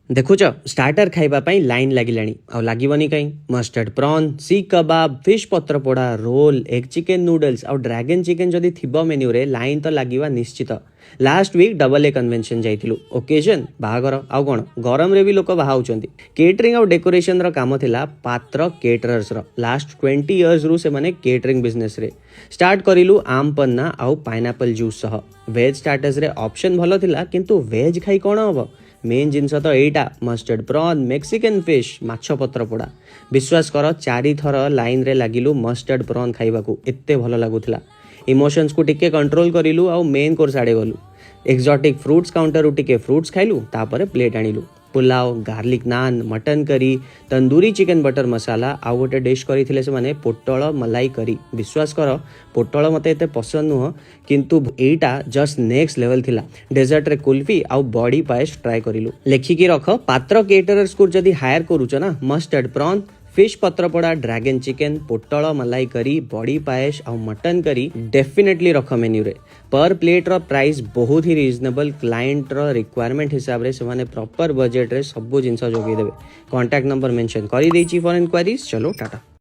देखुच starter खाइबा पई line लागिलाणी आ लागिबनी कहीं मस्टर्ड प्रॉन सी kebab fish patra poda roll egg chicken noodles आ ड्रैगन चिकेन जदि थिबो मेन्यू रे लाइन तो लागिबा निश्चित। Last week double A convention जाइथिलु ओकेजन बाहागर आ कोन गरम रे भी लोक बाहाउचंती केटरिंग और डेकोरेशन रो काम थिला पात्र केटरर्स रो लास्ट 20 इयर्स रु से माने केटरिंग बिजनेस रे स्टार्ट करिलु आम पन्ना आ पाइनएप्पल जूस सह वेज स्टार्टर्स रे ऑप्शन भलो थिला किंतु वेज खाई कोन हबो मेन जिनस तो एटा मस्टर्ड प्रॉन मेक्सिकन फिश माछ पत्र पोड़ा विश्वास कर 4 थर लाइन रे लागिलु मस्टर्ड प्रॉन खाइबाकू एत्ते भलो लागुथिला इमोशंस को टिके कंट्रोल करिलु आ मेन कोर्स आड़े गलु एक्जॉटिक फ्रूट्स काउंटर रु टिके फ्रूट्स खाइलु तापर प्लेट आनिलु पुलाव गार्लिक नान mutton curry tandoori chicken butter मसाला आउ गोटे डिश करथिले से माने पोटल मलाई करी विश्वास कर पोटल मते एते पसंद नुह किंतु एटा जस्ट नेक्स्ट लेवल थिला डेजर्ट रे कुल्फी आउ बॉडी पायस ट्राई करिलु लेखिकी रख पात्र केटरर्स को जदी हायर करूछ ना mustard prawn fish patrapoda dragon chicken पोटल मलाई करी बॉडी पायस और मटन करी डेफिनेटली रख मेन्यू रे पर प्लेट रो प्राइस बहुत ही रिजनेबल क्लाइंट रो रिक्वायरमेंट हिसाब रे से माने प्रॉपर बजट रे सब जिंस जोगे देबे कांटेक्ट नंबर मेंशन करी देची फॉर इंक्वायरीज चलो टाटा।